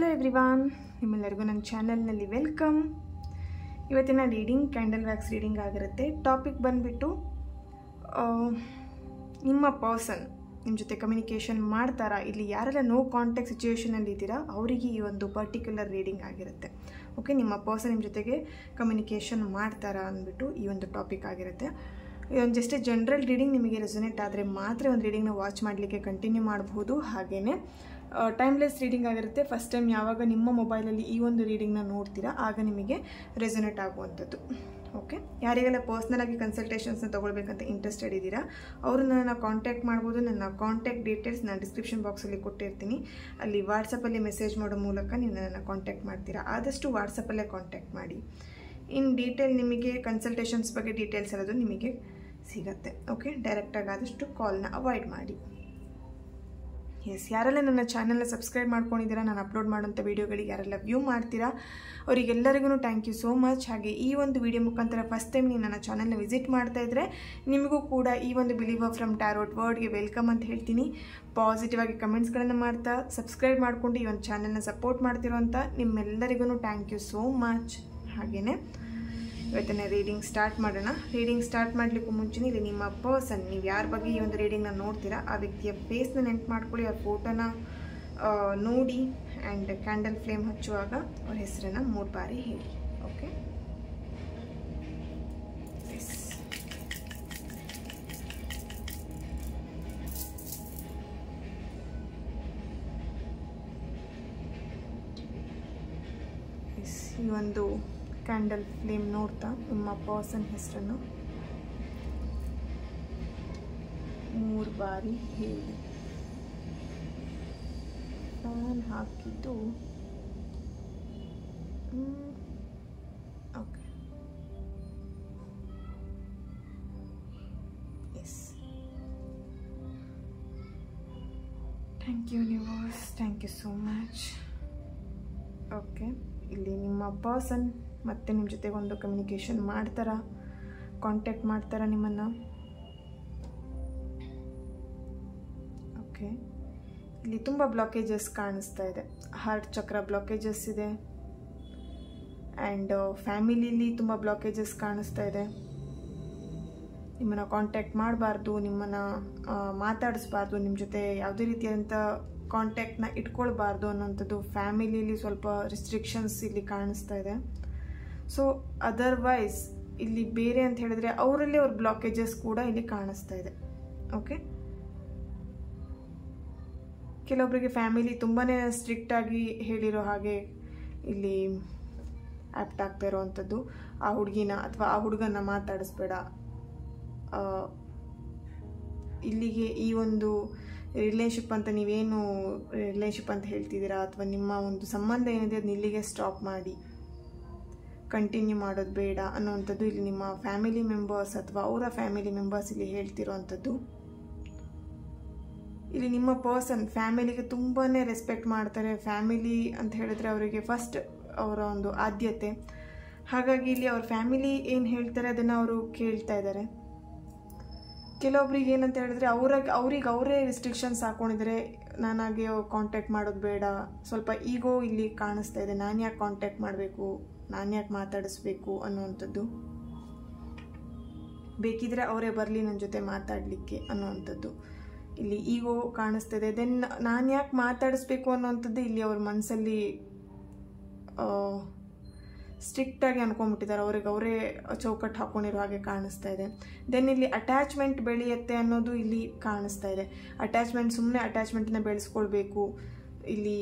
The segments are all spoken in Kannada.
ಹಲೋ ಎವ್ರಿವಾನ್, ನಿಮ್ಮೆಲ್ಲರಿಗೂ ನನ್ನ ಚಾನಲ್ನಲ್ಲಿ ವೆಲ್ಕಮ್. ಇವತ್ತಿನ ರೀಡಿಂಗ್ ಕ್ಯಾಂಡಲ್ ವ್ಯಾಕ್ಸ್ ರೀಡಿಂಗ್ ಆಗಿರುತ್ತೆ. ಟಾಪಿಕ್ ಬಂದುಬಿಟ್ಟು ನಿಮ್ಮ ಪರ್ಸನ್ ನಿಮ್ಮ ಜೊತೆ ಕಮ್ಯುನಿಕೇಷನ್ ಮಾಡ್ತಾರಾ, ಇಲ್ಲಿ ಯಾರೆಲ್ಲ ನೋ ಕಾಂಟ್ಯಾಕ್ಟ್ ಸಿಚುವೇಷನಲ್ಲಿ ಇದ್ದೀರಾ ಅವರಿಗೆ ಈ ಒಂದು ಪರ್ಟಿಕ್ಯುಲರ್ ರೀಡಿಂಗ್ ಆಗಿರುತ್ತೆ. ಓಕೆ, ನಿಮ್ಮ ಪರ್ಸನ್ ನಿಮ್ಮ ಜೊತೆಗೆ ಕಮ್ಯುನಿಕೇಷನ್ ಮಾಡ್ತಾರಾ ಅಂದ್ಬಿಟ್ಟು ಈ ಒಂದು ಟಾಪಿಕ್ ಆಗಿರುತ್ತೆ. ಇದೊಂದು ಜಸ್ಟ್ ಜನರಲ್ ರೀಡಿಂಗ್. ನಿಮಗೆ ರೆಸೊನೇಟ್ ಆದರೆ ಮಾತ್ರ ಒಂದು ರೀಡಿಂಗ್ನ ವಾಚ್ ಮಾಡಲಿಕ್ಕೆ ಕಂಟಿನ್ಯೂ ಮಾಡಬಹುದು. ಹಾಗೆಯೇ ಟೈಮ್ಲೆಸ್ ರೀಡಿಂಗ್ ಆಗಿರುತ್ತೆ. ಫಸ್ಟ್ ಟೈಮ್ ಯಾವಾಗ ನಿಮ್ಮ ಮೊಬೈಲಲ್ಲಿ ಈ ಒಂದು ರೀಡಿಂಗ್ನ ನೋಡ್ತೀರಾ ಆಗ ನಿಮಗೆ ರೆಸೊನೇಟ್ ಆಗುವಂಥದ್ದು. ಓಕೆ, ಯಾರಿಗೆಲ್ಲ ಪರ್ಸ್ನಲಾಗಿ ಕನ್ಸಲ್ಟೇಷನ್ಸ್ನ ತೊಗೊಳ್ಬೇಕಂತ ಇಂಟ್ರೆಸ್ಟೆಡ್ ಇದ್ದೀರಾ ಅವರು ನನ್ನ ಕಾಂಟ್ಯಾಕ್ಟ್ ಮಾಡ್ಬೋದು. ನನ್ನ ಕಾಂಟ್ಯಾಕ್ಟ್ ಡೀಟೇಲ್ಸ್ ನಾನು ಡಿಸ್ಕ್ರಿಪ್ಷನ್ ಬಾಕ್ಸಲ್ಲಿ ಕೊಟ್ಟಿರ್ತೀನಿ. ಅಲ್ಲಿ ವಾಟ್ಸಪ್ಪಲ್ಲಿ ಮೆಸೇಜ್ ಮಾಡೋ ಮೂಲಕ ನೀವು ನನ್ನನ್ನು ಕಾಂಟ್ಯಾಕ್ಟ್ ಮಾಡ್ತೀರಾ. ಆದಷ್ಟು ವಾಟ್ಸಪ್ಪಲ್ಲೇ ಕಾಂಟ್ಯಾಕ್ಟ್ ಮಾಡಿ. ಇನ್ ಡೀಟೇಲ್ ನಿಮಗೆ ಕನ್ಸಲ್ಟೇಷನ್ಸ್ ಬಗ್ಗೆ ಡೀಟೇಲ್ಸ್ ಎಲ್ಲದು ನಿಮಗೆ ಸಿಗುತ್ತೆ. ಓಕೆ, ಡೈರೆಕ್ಟಾಗಿ ಆದಷ್ಟು ಕಾಲ್ನ ಅವಾಯ್ಡ್ ಮಾಡಿ. ಎಸ್, ಯಾರೆಲ್ಲ ನನ್ನ ಚಾನಲ್ನ ಸಬ್ಸ್ಕ್ರೈಬ್ ಮಾಡ್ಕೊಂಡಿದ್ದೀರಾ, ನಾನು ಅಪ್ಲೋಡ್ ಮಾಡೋಂಥ ವೀಡಿಯೋಗಳಿಗೆ ಯಾರೆಲ್ಲ ವ್ಯೂ ಮಾಡ್ತೀರಾ ಅವರಿಗೆಲ್ಲರಿಗೂ ಥ್ಯಾಂಕ್ ಯು ಸೋ ಮಚ್. ಹಾಗೆ ಈ ಒಂದು ವಿಡಿಯೋ ಮುಖಾಂತರ ಫಸ್ಟ್ ಟೈಮ್ ನೀವು ನನ್ನ ಚಾನಲ್ನ ವಿಸಿಟ್ ಮಾಡ್ತಾ ಇದ್ದರೆ ನಿಮಗೂ ಕೂಡ ಈ ಒಂದು ಬಿಲೀವರ್ ಫ್ರಮ್ ಟ್ಯಾರೋಟ್ ವರ್ಡ್ಗೆ ವೆಲ್ಕಮ್ ಅಂತ ಹೇಳ್ತೀನಿ. ಪಾಸಿಟಿವ್ ಆಗಿ ಕಮೆಂಟ್ಸ್ಗಳನ್ನು ಮಾಡ್ತಾ ಸಬ್ಸ್ಕ್ರೈಬ್ ಮಾಡಿಕೊಂಡು ಈ ಒಂದು ಚಾನಲ್ನ ಸಪೋರ್ಟ್ ಮಾಡ್ತಿರೋ ಅಂತ ನಿಮ್ಮೆಲ್ಲರಿಗೂ ಥ್ಯಾಂಕ್ ಯು ಸೋ ಮಚ್. ಹಾಗೆಯೇ ಇವತ್ತಿನ ರೀಡಿಂಗ್ ಸ್ಟಾರ್ಟ್ ಮಾಡೋಣ. ರೀಡಿಂಗ್ ಸ್ಟಾರ್ಟ್ ಮಾಡಲಿಕ್ಕೂ ಮುಂಚೆ ಇಲ್ಲಿ ನಿಮ್ಮ ಪರ್ಸನ್, ನೀವು ಯಾರ ಬಗ್ಗೆ ಈ ಒಂದು ರೀಡಿಂಗ್ನ ನೋಡ್ತೀರಾ ಆ ವ್ಯಕ್ತಿಯ ಫೇಸ್ನ ನೆನ್ಪು ಮಾಡ್ಕೊಳ್ಳಿ, ಆ ಫೋಟೋನ ನೋಡಿ ಆ್ಯಂಡ್ ಕ್ಯಾಂಡಲ್ ಫ್ಲೇಮ್ ಹಚ್ಚುವಾಗ ಅವ್ರ ಹೆಸರನ್ನು 3 ಬಾರಿ ಹೇಳಿ. ಓಕೆ, ಈ ಒಂದು ಕ್ಯಾಂಡಲ್ ಫ್ಲೇಮ್ ನೋಡ್ತಾ ನಿಮ್ಮ ಪರ್ಸನ್ ಹೆಸರನ್ನು 3 ಬಾರಿ ಹೇಳಿ. ಫ್ಯಾನ್ ಹಾಕಿದ್ದು okay. Yes, thank you universe, thank you so much. Okay, ಇಲ್ಲಿ ನಿಮ್ಮ ಪರ್ಸನ್ ಮತ್ತೆ ನಿಮ್ಮ ಜೊತೆಗೆ ಒಂದು ಕಮ್ಯುನಿಕೇಷನ್ ಮಾಡ್ತಾರಾ, ಕಾಂಟ್ಯಾಕ್ಟ್ ಮಾಡ್ತಾರಾ ನಿಮ್ಮನ್ನು. ಓಕೆ, ಇಲ್ಲಿ ತುಂಬ ಬ್ಲಾಕೇಜಸ್ ಕಾಣಿಸ್ತಾ ಇದೆ. ಹಾರ್ಟ್ ಚಕ್ರ ಬ್ಲಾಕೇಜಸ್ ಇದೆ ಆ್ಯಂಡ್ ಫ್ಯಾಮಿಲಿಲಿ ತುಂಬ ಬ್ಲಾಕೇಜಸ್ ಕಾಣಿಸ್ತಾ ಇದೆ. ನಿಮ್ಮನ್ನು ಕಾಂಟ್ಯಾಕ್ಟ್ ಮಾಡಬಾರ್ದು, ನಿಮ್ಮನ್ನು ಮಾತಾಡಿಸ್ಬಾರ್ದು, ನಿಮ್ಮ ಜೊತೆ ಯಾವುದೇ ರೀತಿಯಾದಂಥ ಕಾಂಟ್ಯಾಕ್ಟ್ನ ಇಟ್ಕೊಳ್ಬಾರ್ದು ಅನ್ನೋಂಥದ್ದು ಫ್ಯಾಮಿಲಿಲಿ ಸ್ವಲ್ಪ ರಿಸ್ಟ್ರಿಕ್ಷನ್ಸ್ ಇಲ್ಲಿ ಕಾಣಿಸ್ತಾ ಇದೆ. ಸೊ ಅದರ್ವೈಸ್ ಇಲ್ಲಿ ಬೇರೆ ಅಂತ ಹೇಳಿದ್ರೆ ಅವರಲ್ಲಿ ಅವ್ರ ಬ್ಲಾಕೇಜಸ್ ಕೂಡ ಇಲ್ಲಿ ಕಾಣಿಸ್ತಾ ಇದೆ. ಓಕೆ, ಕೆಲವೊಬ್ಬರಿಗೆ ಫ್ಯಾಮಿಲಿ ತುಂಬಾ ಸ್ಟ್ರಿಕ್ಟಾಗಿ ಹೇಳಿರೋ ಹಾಗೆ ಇಲ್ಲಿ ಆ್ಯಕ್ಟ್ ಆಗ್ತಾ ಇರೋವಂಥದ್ದು. ಆ ಹುಡುಗಿನ ಅಥವಾ ಆ ಹುಡುಗನ ಮಾತಾಡಿಸ್ಬೇಡ, ಇಲ್ಲಿಗೆ ಈ ಒಂದು ರಿಲೇಶಿಪ್ ಅಂತ ನೀವೇನು ರಿಲೇಶಿಪ್ ಅಂತ ಹೇಳ್ತಿದ್ದೀರಾ ಅಥವಾ ನಿಮ್ಮ ಒಂದು ಸಂಬಂಧ ಏನಿದೆ ಅದನ್ನ ಇಲ್ಲಿಗೆ ಸ್ಟಾಪ್ ಮಾಡಿ, ಕಂಟಿನ್ಯೂ ಮಾಡೋದು ಬೇಡ ಅನ್ನೋವಂಥದ್ದು ಇಲ್ಲಿ ನಿಮ್ಮ ಫ್ಯಾಮಿಲಿ ಮೆಂಬರ್ಸ್ ಅಥವಾ ಅವರ ಫ್ಯಾಮಿಲಿ ಮೆಂಬರ್ಸ್ ಇಲ್ಲಿ ಹೇಳ್ತಿರೋವಂಥದ್ದು. ಇಲ್ಲಿ ನಿಮ್ಮ ಪರ್ಸನ್ ಫ್ಯಾಮಿಲಿಗೆ ತುಂಬಾ ರೆಸ್ಪೆಕ್ಟ್ ಮಾಡ್ತಾರೆ. ಫ್ಯಾಮಿಲಿ ಅಂತ ಹೇಳಿದ್ರೆ ಅವರಿಗೆ ಫಸ್ಟ್ ಅವರ ಒಂದು ಆದ್ಯತೆ. ಹಾಗಾಗಿ ಇಲ್ಲಿ ಅವ್ರ ಫ್ಯಾಮಿಲಿ ಏನು ಹೇಳ್ತಾರೆ ಅದನ್ನು ಅವರು ಕೇಳ್ತಾ ಇದ್ದಾರೆ. ಕೆಲವೊಬ್ರಿಗೆ ಏನಂತ ಹೇಳಿದ್ರೆ ಅವ್ರಿಗೆ ಅವರೇ ರಿಸ್ಟ್ರಿಕ್ಷನ್ಸ್ ಹಾಕೊಂಡಿದ್ದಾರೆ. ನಾನಾಗೆ ಕಾಂಟ್ಯಾಕ್ಟ್ ಮಾಡೋದು ಬೇಡ, ಸ್ವಲ್ಪ ಈಗೋ ಇಲ್ಲಿ ಕಾಣಿಸ್ತಾ ಇದೆ. ನಾನು ಯಾಕೆ ಕಾಂಟ್ಯಾಕ್ಟ್ ಮಾಡಬೇಕು, ನಾನು ಯಾಕೆ ಮಾತಾಡಿಸ್ಬೇಕು ಅನ್ನುವಂಥದ್ದು. ಬೇಕಿದ್ರೆ ಅವರೇ ಬರಲಿ ನನ್ನ ಜೊತೆ ಮಾತಾಡಲಿಕ್ಕೆ ಅನ್ನುವಂಥದ್ದು ಇಲ್ಲಿ ಈಗೋ ಕಾಣಿಸ್ತಾ ಇದೆ. ದೆನ್ ನಾನು ಯಾಕೆ ಮಾತಾಡಿಸ್ಬೇಕು ಅನ್ನೋವಂಥದ್ದು ಇಲ್ಲಿ ಅವ್ರ ಮನಸ್ಸಲ್ಲಿ ಸ್ಟ್ರಿಕ್ಟಾಗಿ ಅನ್ಕೊಂಡ್ಬಿಟ್ಟಿದ್ದಾರೆ. ಅವ್ರಿಗೆ ಅವರೇ ಚೌಕಟ್ಟು ಹಾಕೊಂಡಿರೋ ಹಾಗೆ ಕಾಣಿಸ್ತಾ ಇದೆ. ದೆನ್ ಇಲ್ಲಿ ಅಟ್ಯಾಚ್ಮೆಂಟ್ ಬೆಳೆಯುತ್ತೆ ಅನ್ನೋದು ಇಲ್ಲಿ ಕಾಣಿಸ್ತಾ ಇದೆ. ಅಟ್ಯಾಚ್ಮೆಂಟ್, ಸುಮ್ಮನೆ ಅಟ್ಯಾಚ್ಮೆಂಟನ್ನ ಬೆಳೆಸ್ಕೊಳ್ಬೇಕು, ಇಲ್ಲಿ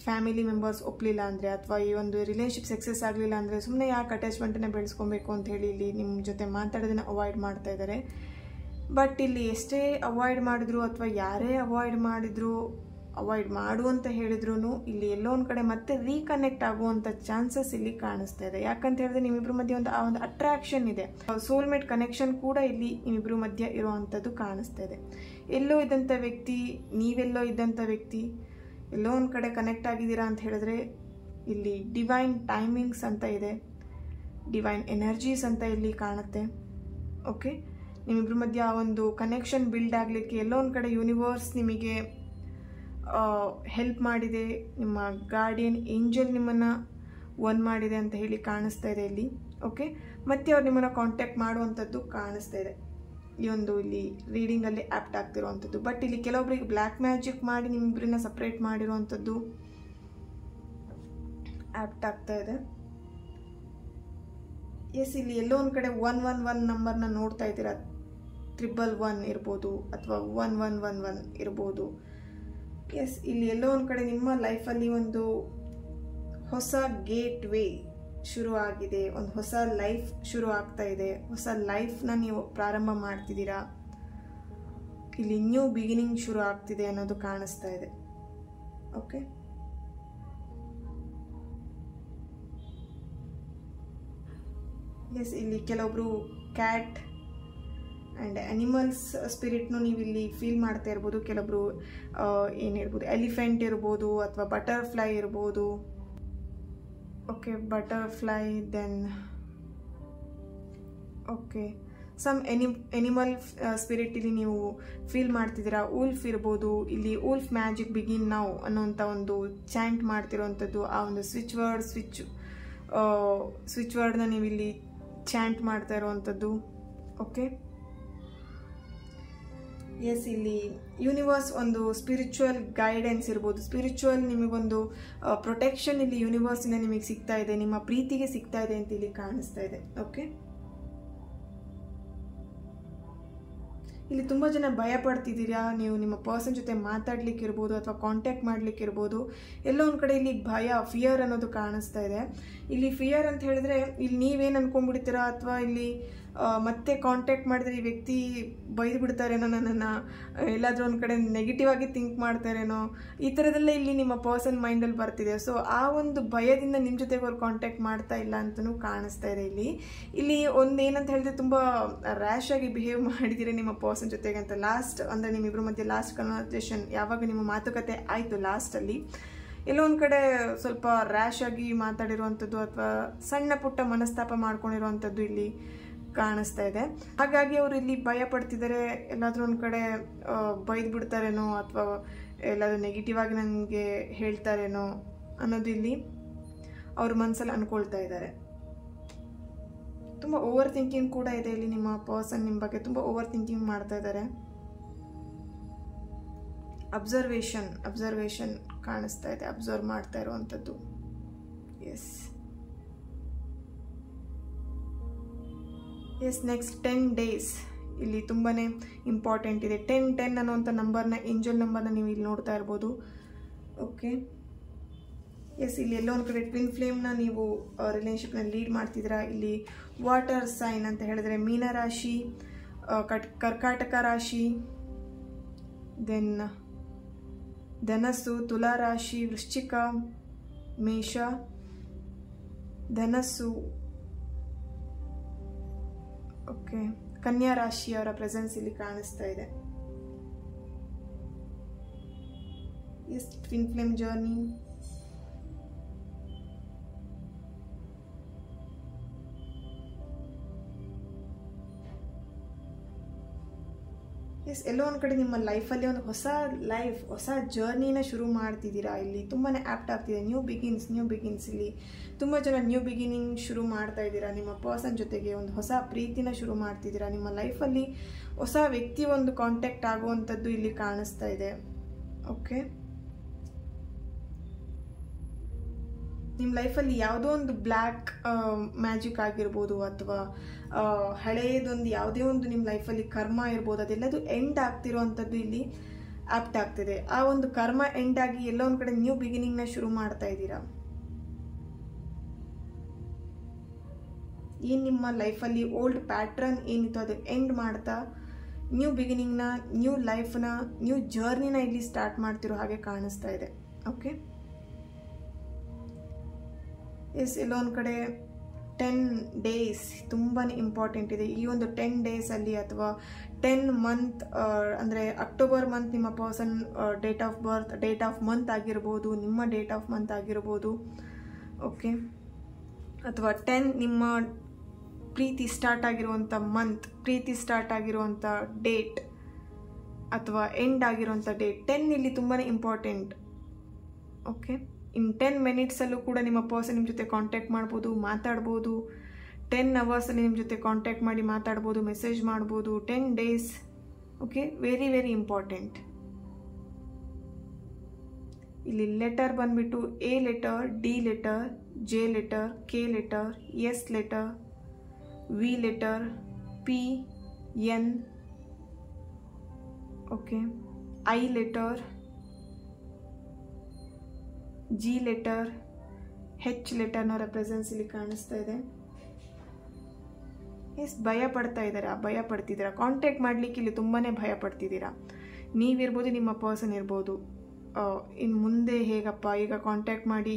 ಫ್ಯಾಮಿಲಿ ಮೆಂಬರ್ಸ್ ಒಪ್ಪಲಿಲ್ಲ ಅಂದರೆ ಅಥವಾ ಈ ಒಂದು ರಿಲೇಶಿಪ್ ಸಕ್ಸಸ್ ಆಗಲಿಲ್ಲ ಅಂದರೆ ಸುಮ್ಮನೆ ಯಾಕೆ ಅಟ್ಯಾಚ್ಮೆಂಟನ್ನು ಬೆಳೆಸ್ಕೊಬೇಕು ಅಂತ ಹೇಳಿ ಇಲ್ಲಿ ನಿಮ್ಮ ಜೊತೆ ಮಾತಾಡೋದನ್ನು ಅವಾಯ್ಡ್ ಮಾಡ್ತಾ ಇದ್ದಾರೆ. ಬಟ್ ಇಲ್ಲಿ ಎಷ್ಟೇ ಅವಾಯ್ಡ್ ಮಾಡಿದ್ರು ಅಥವಾ ಯಾರೇ ಅವಾಯ್ಡ್ ಮಾಡಿದ್ರು, ಅವಾಯ್ಡ್ ಮಾಡು ಅಂತ ಹೇಳಿದ್ರು ಇಲ್ಲಿ ಎಲ್ಲೋ ಒಂದು ಕಡೆ ಮತ್ತೆ ರೀಕನೆಕ್ಟ್ ಆಗುವಂಥ ಚಾನ್ಸಸ್ ಇಲ್ಲಿ ಕಾಣಿಸ್ತಾ ಇದೆ. ಯಾಕಂತ ಹೇಳಿದ್ರೆ ನಿಮ್ಮಿಬ್ರ ಮಧ್ಯೆ ಒಂದು ಅಟ್ರಾಕ್ಷನ್ ಇದೆ. ಸೋಲ್ಮೇಟ್ ಕನೆಕ್ಷನ್ ಕೂಡ ಇಲ್ಲಿ ನಿಮ್ಮಿಬ್ರ ಮಧ್ಯೆ ಇರುವಂಥದ್ದು ಕಾಣಿಸ್ತಾ ಇದೆ. ಎಲ್ಲೋ ಇದ್ದಂಥ ವ್ಯಕ್ತಿ, ನೀವೆಲ್ಲೋ ಇದ್ದಂಥ ವ್ಯಕ್ತಿ ಎಲ್ಲೋ ಒಂದು ಕಡೆ ಕನೆಕ್ಟ್ ಆಗಿದ್ದೀರಾ ಅಂತ ಹೇಳಿದ್ರೆ ಇಲ್ಲಿ ಡಿವೈನ್ ಟೈಮಿಂಗ್ಸ್ ಅಂತ ಇದೆ, ಡಿವೈನ್ ಎನರ್ಜೀಸ್ ಅಂತ ಇಲ್ಲಿ ಕಾಣುತ್ತೆ. ಓಕೆ, ನಿಮ್ಮಿಬ್ರ ಮಧ್ಯೆ ಆ ಒಂದು ಕನೆಕ್ಷನ್ ಬಿಲ್ಡ್ ಆಗಲಿಕ್ಕೆ ಎಲ್ಲೋ ಒಂದು ಕಡೆ ಯೂನಿವರ್ಸ್ ನಿಮಗೆ ಹೆಲ್ಪ್ ಮಾಡಿದೆ, ನಿಮ್ಮ ಗಾರ್ಡಿಯನ್ ಏಂಜಲ್ ನಿಮ್ಮನ್ನು ಒನ್ ಮಾಡಿದೆ ಅಂತ ಹೇಳಿ ಕಾಣಿಸ್ತಾ ಇದೆ ಇಲ್ಲಿ. ಓಕೆ, ಮತ್ತೆ ಅವ್ರು ನಿಮ್ಮನ್ನು ಕಾಂಟ್ಯಾಕ್ಟ್ ಮಾಡುವಂಥದ್ದು ಕಾಣಿಸ್ತಾ ಇದೆ ಈ ಒಂದು ಇಲ್ಲಿ ರೀಡಿಂಗಲ್ಲಿ ಆ್ಯಪ್ಟ್ ಆಗ್ತಿರುವಂಥದ್ದು. ಬಟ್ ಇಲ್ಲಿ ಕೆಲವೊಬ್ಬರಿಗೆ ಬ್ಲ್ಯಾಕ್ ಮ್ಯಾಜಿಕ್ ಮಾಡಿ ನಿಮ್ಮಿಬ್ಬರನ್ನ ಸಪ್ರೇಟ್ ಮಾಡಿರುವಂಥದ್ದು ಆ್ಯಪ್ಟ್ ಆಗ್ತಾ ಇದೆ. ಎಸ್, ಇಲ್ಲಿ ಎಲ್ಲೋ ಒಂದು ಕಡೆ 111 ನಂಬರ್ನ ನೋಡ್ತಾ ಇದ್ದೀರಾ. 111 ಇರ್ಬೋದು ಅಥವಾ 1111 ಇರ್ಬೋದು. ಎಸ್, ಇಲ್ಲಿ ಎಲ್ಲೋ ಒಂದು ಕಡೆ ನಿಮ್ಮ ಲೈಫಲ್ಲಿ ಒಂದು ಹೊಸ ಗೇಟ್ ವೇ ಶುರು ಆಗಿದೆ, ಒಂದು ಹೊಸ ಲೈಫ್ ಶುರು ಆಗ್ತಾ ಇದೆ, ಹೊಸ ಲೈಫ್ನ ನೀವು ಪ್ರಾರಂಭ ಮಾಡ್ತಿದ್ದೀರಾ. ಇಲ್ಲಿ ನ್ಯೂ ಬಿಗಿನಿಂಗ್ ಶುರು ಆಗ್ತಿದೆ ಅನ್ನೋದು ಕಾಣಿಸ್ತಾ ಇದೆ. ಓಕೆ, ಎಸ್, ಇಲ್ಲಿ ಕೆಲವೊಬ್ರು ಕ್ಯಾಟ್ ಆ್ಯಂಡ್ ಅನಿಮಲ್ಸ್ ಸ್ಪಿರಿಟ್ನು ನೀವು ಇಲ್ಲಿ ಫೀಲ್ ಮಾಡ್ತಾ ಇರ್ಬೋದು. ಕೆಲವೊಬ್ರು ಏನು ಹೇಳ್ಬೋದು, ಎಲಿಫೆಂಟ್ ಇರ್ಬೋದು ಅಥವಾ ಬಟರ್ಫ್ಲೈ ಇರ್ಬೋದು. Okay, butterfly, then okay some animal spirit ಇಲ್ಲಿ ನೀವು ಫೀಲ್ ಮಾಡ್ತಿದ್ದೀರಾ. ಉಲ್ಫ್ ಇರ್ಬೋದು. ಇಲ್ಲಿ ಉಲ್ಫ್ ಮ್ಯಾಜಿಕ್ ಬಿಗಿನ್ ನೌ ಅನ್ನೋಂಥ ಒಂದು ಚಾಂಟ್ ಮಾಡ್ತಿರೋವಂಥದ್ದು. ಆ ಒಂದು ಸ್ವಿಚ್ ವರ್ಡ್ನ ನೀವು ಇಲ್ಲಿ ಚಾಂಟ್ ಮಾಡ್ತಾ ಇರುವಂಥದ್ದು. ಓಕೆ, ಎಸ್, ಇಲ್ಲಿ ಯೂನಿವರ್ಸ್ ಒಂದು ಸ್ಪಿರಿಚುವಲ್ ಗೈಡೆನ್ಸ್ ಇರ್ಬೋದು, ಸ್ಪಿರಿಚುವಲ್ ನಿಮಗೊಂದು ಪ್ರೊಟೆಕ್ಷನ್ ಇಲ್ಲಿ ಯೂನಿವರ್ಸಿಂದ ನಿಮಗೆ ಸಿಗ್ತಾ ಇದೆ, ನಿಮ್ಮ ಪ್ರೀತಿಗೆ ಸಿಗ್ತಾ ಇದೆ ಅಂತ ಇಲ್ಲಿ ಕಾಣಿಸ್ತಾ ಇದೆ. ಓಕೆ, ಇಲ್ಲಿ ತುಂಬ ಜನ ಭಯ ಪಡ್ತಿದ್ದೀರಾ. ನೀವು ನಿಮ್ಮ ಪರ್ಸನ್ ಜೊತೆ ಮಾತಾಡ್ಲಿಕ್ಕೆ ಇರ್ಬೋದು ಅಥವಾ ಕಾಂಟ್ಯಾಕ್ಟ್ ಮಾಡ್ಲಿಕ್ಕೆ ಇರ್ಬೋದು. ಎಲ್ಲೋ ಒಂದು ಕಡೆ ಇಲ್ಲಿ ಭಯ, ಫಿಯರ್ ಅನ್ನೋದು ಕಾಣಿಸ್ತಾ ಇದೆ. ಇಲ್ಲಿ ಫಿಯರ್ ಅಂತ ಹೇಳಿದ್ರೆ ಇಲ್ಲಿ ನೀವೇನು ಅನ್ಕೊಂಡ್ಬಿಡ್ತೀರಾ ಅಥವಾ ಇಲ್ಲಿ ಮತ್ತೆ ಕಾಂಟ್ಯಾಕ್ಟ್ ಮಾಡಿದ್ರೆ ಈ ವ್ಯಕ್ತಿ ಬೈದು ಬಿಡ್ತಾರೇನೋ, ನನ್ನನ್ನು ಎಲ್ಲಾದರೂ ಒಂದು ಕಡೆ ನೆಗೆಟಿವ್ ಆಗಿ ಥಿಂಕ್ ಮಾಡ್ತಾರೇನೋ, ಈ ಥರದೆಲ್ಲ ಇಲ್ಲಿ ನಿಮ್ಮ ಪರ್ಸನ್ ಮೈಂಡಲ್ಲಿ ಬರ್ತಿದೆ. ಸೊ ಆ ಒಂದು ಭಯದಿಂದ ನಿಮ್ಮ ಜೊತೆಗೆ ಅವ್ರು ಕಾಂಟ್ಯಾಕ್ಟ್ ಮಾಡ್ತಾ ಇಲ್ಲ ಅಂತಲೂ ಕಾಣಿಸ್ತಾ ಇದೆ. ಇಲ್ಲಿ ಒಂದು ಏನಂತ ಹೇಳಿದ್ರೆ ತುಂಬ ರ್ಯಾಶ್ ಆಗಿ ಬಿಹೇವ್ ಮಾಡಿದ್ದೀರಿ ನಿಮ್ಮ ಪರ್ಸನ್ ಜೊತೆಗೆ ಅಂತ. ಲಾಸ್ಟ್ ಅಂದರೆ ನಿಮ್ಮಿಬ್ಬರ ಮಧ್ಯೆ ಲಾಸ್ಟ್ ಕನ್ವರ್ಸೇಷನ್ ಯಾವಾಗ ನಿಮ್ಮ ಮಾತುಕತೆ ಆಯಿತು ಲಾಸ್ಟಲ್ಲಿ, ಎಲ್ಲೋ ಒಂದು ಕಡೆ ಸ್ವಲ್ಪ ರ್ಯಾಶ್ ಆಗಿ ಮಾತಾಡಿರುವಂಥದ್ದು ಅಥವಾ ಸಣ್ಣ ಪುಟ್ಟ ಮನಸ್ತಾಪ ಮಾಡ್ಕೊಂಡಿರುವಂಥದ್ದು ಇಲ್ಲಿ ಕಾಣಿಸ್ತಾ ಇದೆ. ಹಾಗಾಗಿ ಅವರು ಇಲ್ಲಿ ಭಯ ಪಡ್ತಿದ್ದಾರೆ, ಎಲ್ಲಾದ್ರೂ ಒಂದು ಕಡೆ ಬೈದು ಬಿಡ್ತಾರೇನೋ ಅಥವಾ ಎಲ್ಲಾದ್ರೂ ನೆಗೆಟಿವ್ ಆಗಿ ನನಗೆ ಹೇಳ್ತಾರೇನೋ ಅನ್ನೋದು ಇಲ್ಲಿ ಅವ್ರ ಮನಸ್ಸಲ್ಲಿ ಅನ್ಕೊಳ್ತಾ ಇದ್ದಾರೆ. ತುಂಬ ಓವರ್ ಥಿಂಕಿಂಗ್ ಕೂಡ ಇದೆ ಇಲ್ಲಿ. ನಿಮ್ಮ ಪರ್ಸನ್ ನಿಮ್ಮ ಬಗ್ಗೆ ತುಂಬ ಓವರ್ ಥಿಂಕಿಂಗ್ ಮಾಡ್ತಾ ಇದ್ದಾರೆ. ಅಬ್ಸರ್ವೇಷನ್ ಕಾಣಿಸ್ತಾ ಇದೆ, ಅಬ್ಸರ್ವ್ ಮಾಡ್ತಾ ಇರುವಂಥದ್ದು. ಎಸ್, ನೆಕ್ಸ್ಟ್ 10 days ಇಲ್ಲಿ ತುಂಬಾ ಇಂಪಾರ್ಟೆಂಟ್ ಇದೆ. 10 ಅನ್ನೋಂಥ ನಂಬರ್ನ, ಏಂಜಲ್ ನಂಬರ್ನ ನೀವು ಇಲ್ಲಿ ನೋಡ್ತಾ ಇರ್ಬೋದು. ಓಕೆ, ಎಸ್, ಇಲ್ಲಿ ಎಲ್ಲೋ ಒಂದು ಕಡೆ ಟ್ವಿನ್ ಫ್ಲೇಮ್ನ ನೀವು ರಿಲೇಷನ್ಶಿಪ್ನ ಲೀಡ್ ಮಾಡ್ತಿದ್ದೀರಾ. ಇಲ್ಲಿ ವಾಟರ್ ಸೈನ್ ಅಂತ ಹೇಳಿದ್ರೆ ಮೀನರಾಶಿ, ಕರ್ಕಾಟಕ ರಾಶಿ, ದೆನ್ ಧನಸ್ಸು, ತುಲಾ ರಾಶಿ, ವೃಶ್ಚಿಕ, ಮೇಷ, ಧನಸ್ಸು, ಓಕೆ, ಕನ್ಯಾ ರಾಶಿಯವರ ಪ್ರೆಸೆನ್ಸ್ ಇಲ್ಲಿ ಕಾಣಿಸ್ತಾ ಇದೆ. Yes, twin flame journey. Yes, ಎಲ್ಲೋ ಒಂದು ಕಡೆ ನಿಮ್ಮ ಲೈಫಲ್ಲಿ ಒಂದು ಹೊಸ ಜರ್ನಿನ ಶುರು ಮಾಡ್ತಿದ್ದೀರಾ. ಇಲ್ಲಿ ತುಂಬಾ ಆ್ಯಪ್ಟ್ ಆಗ್ತಿದೆ. ನ್ಯೂ ಬಿಗಿನ್ಸ್ ಇಲ್ಲಿ ತುಂಬ ಜನ ನ್ಯೂ ಬಿಗಿನಿಂಗ್ ಶುರು ಮಾಡ್ತಾ ಇದ್ದೀರಾ. ನಿಮ್ಮ ಪರ್ಸನ್ ಜೊತೆಗೆ ಒಂದು ಹೊಸ ಪ್ರೀತಿನ ಶುರು ಮಾಡ್ತಿದ್ದೀರಾ. ನಿಮ್ಮ ಲೈಫಲ್ಲಿ ಹೊಸ ವ್ಯಕ್ತಿ ಒಂದು ಕಾಂಟ್ಯಾಕ್ಟ್ ಆಗುವಂಥದ್ದು ಇಲ್ಲಿ ಕಾಣಿಸ್ತಾ ಇದೆ. ಓಕೆ, ನಿಮ್ಮ ಲೈಫಲ್ಲಿ ಯಾವುದೋ ಒಂದು ಬ್ಲ್ಯಾಕ್ ಮ್ಯಾಜಿಕ್ ಆಗಿರ್ಬೋದು ಅಥವಾ ಹಳೆಯದೊಂದು ಯಾವುದೇ ಒಂದು ನಿಮ್ಮ ಲೈಫಲ್ಲಿ ಕರ್ಮ ಇರ್ಬೋದು, ಅದೆಲ್ಲದು ಎಂಡ್ ಆಗ್ತಿರೋವಂಥದ್ದು ಇಲ್ಲಿ ಆಪ್ಟ್ ಆಗ್ತಿದೆ. ಆ ಒಂದು ಕರ್ಮ ಎಂಡ್ ಆಗಿ ಎಲ್ಲೋ ಒಂದು ಕಡೆ ನ್ಯೂ ಬಿಗಿನಿಂಗ್ನ ಶುರು ಮಾಡ್ತಾ ಇದ್ದೀರಾ. ಏನು ನಿಮ್ಮ ಲೈಫಲ್ಲಿ ಓಲ್ಡ್ ಪ್ಯಾಟ್ರನ್ ಏನಿತ್ತು ಅದು ಎಂಡ್ ಮಾಡ್ತಾ ನ್ಯೂ ಬಿಗಿನಿಂಗ್ನ, ನ್ಯೂ ಲೈಫ್ನ, ನ್ಯೂ ಜರ್ನಿನ ಇಲ್ಲಿ ಸ್ಟಾರ್ಟ್ ಮಾಡ್ತಿರೋ ಹಾಗೆ ಕಾಣಿಸ್ತಾ ಇದೆ. ಓಕೆ, ಎಸ್, ಎಲ್ಲೋ ಒಂದು ಕಡೆ 10 days ತುಂಬಾ ಇಂಪಾರ್ಟೆಂಟ್ ಇದೆ. ಈ ಒಂದು 10 days ಅಲ್ಲಿ ಅಥವಾ 10 month ಅಂದರೆ ಅಕ್ಟೋಬರ್ ಮಂತ್ ನಿಮ್ಮ ಪರ್ಸನ್ ಡೇಟ್ ಆಫ್ ಮಂತ್ ಆಗಿರ್ಬೋದು, ನಿಮ್ಮ ಡೇಟ್ ಆಫ್ ಮಂತ್ ಆಗಿರ್ಬೋದು. ಓಕೆ, ಅಥವಾ 10 ನಿಮ್ಮ ಪ್ರೀತಿ ಸ್ಟಾರ್ಟ್ ಆಗಿರುವಂಥ ಮಂತ್, ಪ್ರೀತಿ ಸ್ಟಾರ್ಟ್ ಆಗಿರುವಂಥ ಡೇಟ್ ಅಥವಾ ಎಂಡ್ ಆಗಿರೋಂಥ ಡೇಟ್. 10 ಇಲ್ಲಿ ತುಂಬಾ ಇಂಪಾರ್ಟೆಂಟ್. ಓಕೆ, ಇನ್ 10 ಮಿನಿಟ್ಸಲ್ಲೂ ಕೂಡ ನಿಮ್ಮ ಪರ್ಸನ್ ನಿಮ್ಮ ಜೊತೆ ಕಾಂಟ್ಯಾಕ್ಟ್ ಮಾಡ್ಬೋದು, ಮಾತಾಡ್ಬೋದು. 10 ಅವರ್ಸಲ್ಲಿ ನಿಮ್ಮ ಜೊತೆ ಕಾಂಟ್ಯಾಕ್ಟ್ ಮಾಡಿ ಮಾತಾಡ್ಬೋದು, ಮೆಸೇಜ್ ಮಾಡ್ಬೋದು. 10 days. Okay, very very important. ಇಲ್ಲಿ ಲೆಟರ್ ಬಂದ್ಬಿಟ್ಟು A letter, D letter, J letter, K letter, S letter, V letter, P, N, okay, I letter, G letter, H ಲೆಟರ್ನವರ ಪ್ರೆಸೆನ್ಸ್ ಇಲ್ಲಿ ಕಾಣಿಸ್ತಾ ಇದೆ. ಎಸ್, ಭಯ ಪಡ್ತಾ ಇದ್ದೀರಾ, ಭಯ ಪಡ್ತಿದ್ದೀರಾ, ಕಾಂಟ್ಯಾಕ್ಟ್ ಮಾಡಲಿಕ್ಕೆ ಇಲ್ಲಿ ತುಂಬಾ ಭಯ ಪಡ್ತಿದ್ದೀರಾ. ನೀವಿರ್ಬೋದು, ನಿಮ್ಮ ಪರ್ಸನ್ ಇರ್ಬೋದು. ಇನ್ನು ಮುಂದೆ ಹೇಗಪ್ಪ, ಈಗ ಕಾಂಟ್ಯಾಕ್ಟ್ ಮಾಡಿ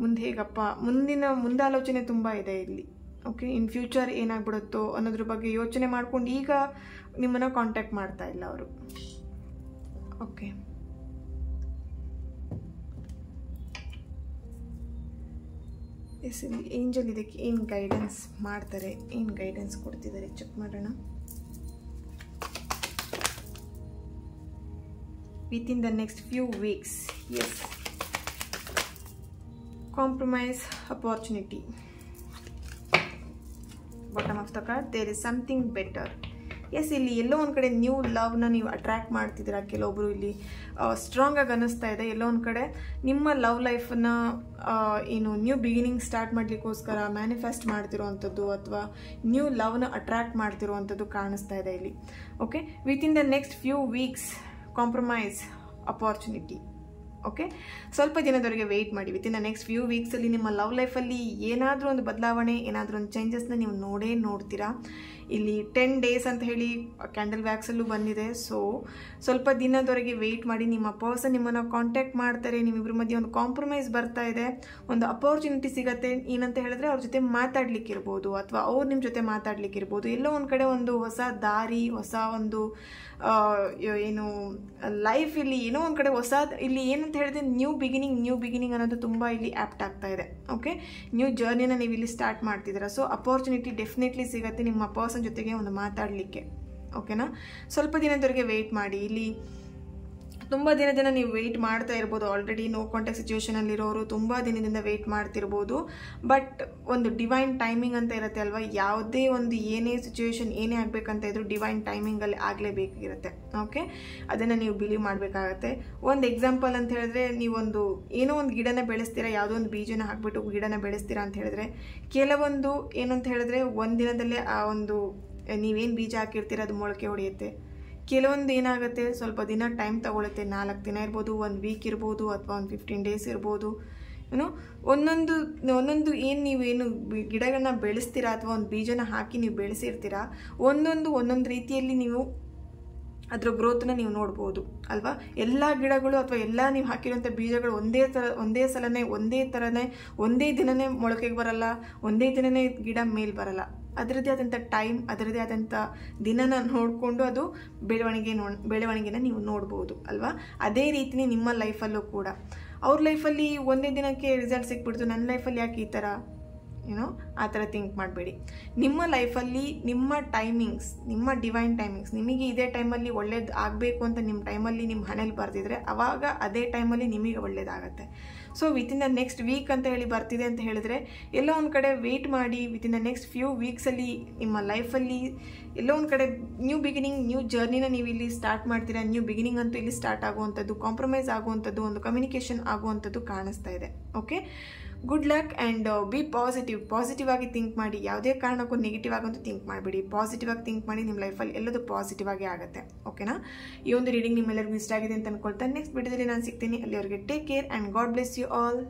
ಮುಂದೆ ಹೇಗಪ್ಪ, ಮುಂದಾಲೋಚನೆ ತುಂಬ ಇದೆ ಇಲ್ಲಿ. ಓಕೆ, ಇನ್ ಫ್ಯೂಚರ್ ಏನಾಗ್ಬಿಡುತ್ತೋ ಅನ್ನೋದ್ರ ಬಗ್ಗೆ ಯೋಚನೆ ಮಾಡ್ಕೊಂಡು ಈಗ ನಿಮ್ಮನ್ನು ಕಾಂಟ್ಯಾಕ್ಟ್ ಮಾಡ್ತಾ ಇಲ್ಲ ಅವರು. ಓಕೆ, ಎಸ್, ಇಲ್ಲಿ ಏಂಜಲ್ ಇದಕ್ಕೆ ಏನು ಗೈಡೆನ್ಸ್ ಮಾಡ್ತಾರೆ, ಏನು ಗೈಡೆನ್ಸ್ ಕೊಡ್ತಿದ್ದಾರೆ ಚೆಕ್ ಮಾಡೋಣ. Within the next few weeks, yes, compromise opportunity. Bottom of the card, there is something better. Yes, ಇಲ್ಲಿ ಎಲ್ಲೋ ಒಂದು ಕಡೆ ನ್ಯೂ ಲವ್ನ ನೀವು ಅಟ್ರ್ಯಾಕ್ಟ್ ಮಾಡ್ತಿದ್ದೀರಾ. ಕೆಲವೊಬ್ರು ಇಲ್ಲಿ ಸ್ಟ್ರಾಂಗ್ ಆಗಿ ಅನ್ನಿಸ್ತಾ ಇದೆ. ಎಲ್ಲೋ ಒಂದು ಕಡೆ ನಿಮ್ಮ ಲವ್ ಲೈಫನ್ನ ಏನು ನ್ಯೂ ಬಿಗಿನಿಂಗ್ ಸ್ಟಾರ್ಟ್ ಮಾಡಲಿಕ್ಕೋಸ್ಕರ ಮ್ಯಾನಿಫೆಸ್ಟ್ ಮಾಡ್ತಿರೋವಂಥದ್ದು ಅಥವಾ ನ್ಯೂ ಲವ್ನ ಅಟ್ರ್ಯಾಕ್ಟ್ ಮಾಡ್ತಿರೋವಂಥದ್ದು ಕಾಣಿಸ್ತಾ ಇದೆ ಇಲ್ಲಿ. Okay, within the next few weeks compromise opportunity. Okay, ಸ್ವಲ್ಪ ದಿನದವರೆಗೆ ವೆಯ್ಟ್ ಮಾಡಿ. ವಿತಿನ್ ದ ನೆಕ್ಸ್ಟ್ ಫ್ಯೂ ವೀಕ್ಸಲ್ಲಿ ನಿಮ್ಮ ಲವ್ ಲೈಫಲ್ಲಿ ಏನಾದರೂ ಒಂದು ಬದಲಾವಣೆ, ಏನಾದರೂ ಒಂದು ಚೇಂಜಸ್ನ ನೀವು ನೋಡ್ತೀರಾ. ಇಲ್ಲಿ 10 ಡೇಸ್ ಅಂತ ಹೇಳಿ ಕ್ಯಾಂಡಲ್ ವ್ಯಾಕ್ಸಲ್ಲೂ ಬಂದಿದೆ. ಸೊ ಸ್ವಲ್ಪ ದಿನದವರೆಗೆ ವೆಯ್ಟ್ ಮಾಡಿ. ನಿಮ್ಮ ಪರ್ಸನ್ ನಿಮ್ಮನ್ನು ಕಾಂಟ್ಯಾಕ್ಟ್ ಮಾಡ್ತಾರೆ. ನಿಮ್ಮಿಬ್ಬರ ಮಧ್ಯೆ ಒಂದು ಕಾಂಪ್ರಮೈಸ್ ಬರ್ತಾ ಇದೆ, ಒಂದು ಅಪಾರ್ಚುನಿಟಿ ಸಿಗುತ್ತೆ. ಏನಂತ ಹೇಳಿದ್ರೆ ಅವ್ರ ಜೊತೆ ಮಾತಾಡ್ಲಿಕ್ಕಿರ್ಬೋದು ಅಥವಾ ಅವ್ರು ನಿಮ್ಮ ಜೊತೆ ಮಾತಾಡ್ಲಿಕ್ಕಿರ್ಬೋದು. ಎಲ್ಲೋ ಒಂದು ಕಡೆ ಒಂದು ಹೊಸ ದಾರಿ, ಹೊಸ ಒಂದು ಏನು ಲೈಫ್, ಇಲ್ಲಿ ಏನೋ ಒಂದು ಕಡೆ ಹೊಸ, ಇಲ್ಲಿ ಏನಂತ ಹೇಳಿದ್ರೆ ನ್ಯೂ ಬಿಗಿನಿಂಗ್ ಅನ್ನೋದು ತುಂಬ ಇಲ್ಲಿ ಆ್ಯಪ್ಟ್ ಆಗ್ತಾ ಇದೆ. ಓಕೆ, ನ್ಯೂ ಜರ್ನಿನ ನೀವು ಇಲ್ಲಿ ಸ್ಟಾರ್ಟ್ ಮಾಡ್ತಿದ್ದೀರಾ. ಸೊ ಅಪಾರ್ಚುನಿಟಿ ಡೆಫಿನೆಟ್ಲಿ ಸಿಗುತ್ತೆ ನಿಮ್ಮ ಪರ್ಸನ್ ಜೊತೆಗೆ ಒಂದು ಮಾತಾಡಲಿಕ್ಕೆ. ಓಕೆನಾ, ಸ್ವಲ್ಪ ದಿನದವರೆಗೆ ವೆಯ್ಟ್ ಮಾಡಿ. ಇಲ್ಲಿ ತುಂಬ ದಿನ ನೀವು ವೆಯ್ಟ್ ಮಾಡ್ತಾ ಇರ್ಬೋದು. ಆಲ್ರೆಡಿ ನೋ ಕಾಂಟ್ಯಾಕ್ಟ್ ಸಿಚುವೇಷನಲ್ಲಿರೋರು ತುಂಬ ದಿನದಿಂದ ವೆಯ್ಟ್ ಮಾಡ್ತಿರ್ಬೋದು. ಬಟ್ ಒಂದು ಡಿವೈನ್ ಟೈಮಿಂಗ್ ಅಂತ ಇರುತ್ತೆ ಅಲ್ವಾ, ಯಾವುದೇ ಒಂದು ಏನೇ ಸಿಚುವೇಶನ್ ಏನೇ ಆಗಬೇಕಂತ ಇದ್ರು ಡಿವೈನ್ ಟೈಮಿಂಗಲ್ಲಿ ಆಗಲೇಬೇಕಿರುತ್ತೆ. ಓಕೆ, ಅದನ್ನು ನೀವು ಬಿಲೀವ್ ಮಾಡಬೇಕಾಗತ್ತೆ. ಒಂದು ಎಕ್ಸಾಂಪಲ್ ಅಂತ ಹೇಳಿದ್ರೆ, ನೀವೊಂದು ಏನೋ ಒಂದು ಗಿಡನ ಬೆಳೆಸ್ತೀರಾ, ಯಾವುದೋ ಒಂದು ಬೀಜನ ಹಾಕ್ಬಿಟ್ಟು ಗಿಡನ ಬೆಳೆಸ್ತೀರಾ ಅಂತ ಹೇಳಿದ್ರೆ, ಕೆಲವೊಂದು ಏನಂತ ಹೇಳಿದ್ರೆ ಒಂದು ದಿನದಲ್ಲೇ ಆ ಒಂದು ನೀವೇನು ಬೀಜ ಹಾಕಿರ್ತೀರ ಅದು ಮೊಳಕೆ ಹೊಡೆಯುತ್ತೆ. ಕೆಲವೊಂದು ಏನಾಗುತ್ತೆ, ಸ್ವಲ್ಪ ದಿನ ಟೈಮ್ ತಗೊಳುತ್ತೆ. 4 ದಿನ ಇರ್ಬೋದು, 1 ವೀಕ್ ಇರ್ಬೋದು, ಅಥವಾ ಒಂದು 15 ಡೇಸ್ ಇರ್ಬೋದು. ಏನೋ ಒಂದೊಂದು ನೀವೇನು ಗಿಡಗಳನ್ನ ಬೆಳೆಸ್ತೀರಾ ಅಥವಾ ಒಂದು ಬೀಜನ ಹಾಕಿ ನೀವು ಬೆಳೆಸಿರ್ತೀರಾ, ಒಂದೊಂದು ರೀತಿಯಲ್ಲಿ ನೀವು ಅದರ ಗ್ರೋತ್ನ ನೀವು ನೋಡ್ಬೋದು ಅಲ್ವಾ. ಎಲ್ಲ ಗಿಡಗಳು ಅಥವಾ ಎಲ್ಲ ನೀವು ಹಾಕಿರೋಂಥ ಬೀಜಗಳು ಒಂದೇ ಥರನೇ ಒಂದೇ ದಿನನೇ ಮೊಳಕೆಗೆ ಬರಲ್ಲ, ಒಂದೇ ದಿನನೇ ಗಿಡ ಮೇಲೆ ಬರಲ್ಲ. ಅದರದ್ದೇ ಆದಂಥ ಟೈಮ್, ಅದರದ್ದೇ ಆದಂಥ ದಿನನ ನೋಡಿಕೊಂಡು ಅದು ಬೆಳವಣಿಗೆನ ನೀವು ನೋಡ್ಬೋದು ಅಲ್ವಾ. ಅದೇ ರೀತಿಯೇ ನಿಮ್ಮ ಲೈಫಲ್ಲೂ ಕೂಡ ಅವ್ರ ಲೈಫಲ್ಲಿ ಒಂದೇ ದಿನಕ್ಕೆ ರಿಸಲ್ಟ್ ಸಿಕ್ಬಿಡ್ತು, ನನ್ನ ಲೈಫಲ್ಲಿ ಯಾಕೆ ಈ ಥರ ಏನೋ ಆ ಥರ ಥಿಂಕ್ ಮಾಡಬೇಡಿ. ನಿಮ್ಮ ಲೈಫಲ್ಲಿ ನಿಮ್ಮ ಟೈಮಿಂಗ್ಸ್, ನಿಮ್ಮ ಡಿವೈನ್ ಟೈಮಿಂಗ್ಸ್, ನಿಮಗೆ ಇದೇ ಟೈಮಲ್ಲಿ ಒಳ್ಳೇದು ಆಗಬೇಕು ಅಂತ ನಿಮ್ಮ ಟೈಮಲ್ಲಿ ನಿಮ್ಮ ಹಣೆಯಲ್ಲಿ ಬರ್ತಿದ್ರೆ ಅವಾಗ ಅದೇ ಟೈಮಲ್ಲಿ ನಿಮಗೆ ಒಳ್ಳೇದಾಗತ್ತೆ. So within the next week ಅಂತ ಹೇಳಿ ಬರ್ತಿದೆ ಅಂತ ಹೇಳಿದ್ರೆ ಎಲ್ಲೋ ಒಂದು ಕಡೆ ವೆಯ್ಟ್ ಮಾಡಿ. ವಿತಿನ್ ದ ನೆಕ್ಸ್ಟ್ ಫ್ಯೂ ವೀಕ್ಸಲ್ಲಿ ನಿಮ್ಮ ಲೈಫಲ್ಲಿ ಎಲ್ಲೋ ಒಂದು ಕಡೆ ನ್ಯೂ ಬಿಗಿನಿಂಗ್, ನ್ಯೂ ಜರ್ನಿನ ನೀವು ಇಲ್ಲಿ ಸ್ಟಾರ್ಟ್ ಮಾಡ್ತೀರಾ. ನ್ಯೂ ಬಿಗಿನಿಂಗ್ ಅಂತೂ ಇಲ್ಲಿ ಸ್ಟಾರ್ಟ್ ಆಗುವಂಥದ್ದು, ಕಾಂಪ್ರಮೈಸ್ ಆಗುವಂಥದ್ದು, ಒಂದು ಕಮ್ಯುನಿಕೇಷನ್ ಆಗುವಂಥದ್ದು ಕಾಣಿಸ್ತಾ ಇದೆ. Okay, good luck and B positive ಆಗಿ ಥಿಂಕ್ ಮಾಡಿ. ಯಾವುದೇ ಕಾರಣಕ್ಕೂ ನೆಗೆಟಿವ್ ಆಗಂತೂ ಥಿಂಕ್ ಮಾಡಬೇಡಿ. ಪಾಸಿಟಿವ್ ಆಗಿ ಥಿಂಕ್ ಮಾಡಿ. ನಿಮ್ಮ ಲೈಫಲ್ಲಿ ಎಲ್ಲದೂ ಪಾಸಿಟಿವ್ ಆಗಿ ಆಗುತ್ತೆ. ಓಕೆನಾ, ಈ ಒಂದು ರೀಡಿಂಗ್ ನಿಮ್ಮೆಲ್ಲರಿಗೂ ಇಷ್ಟ ಆಗಿದೆ ಅಂತ ಅನ್ಕೊಳ್ತಾ ನೆಕ್ಸ್ಟ್ ವಿಡಿಯೋದಲ್ಲಿ ನಾನು ಸಿಗ್ತೀನಿ. ಅಲ್ಲಿವರೆಗೆ take care and God bless you all.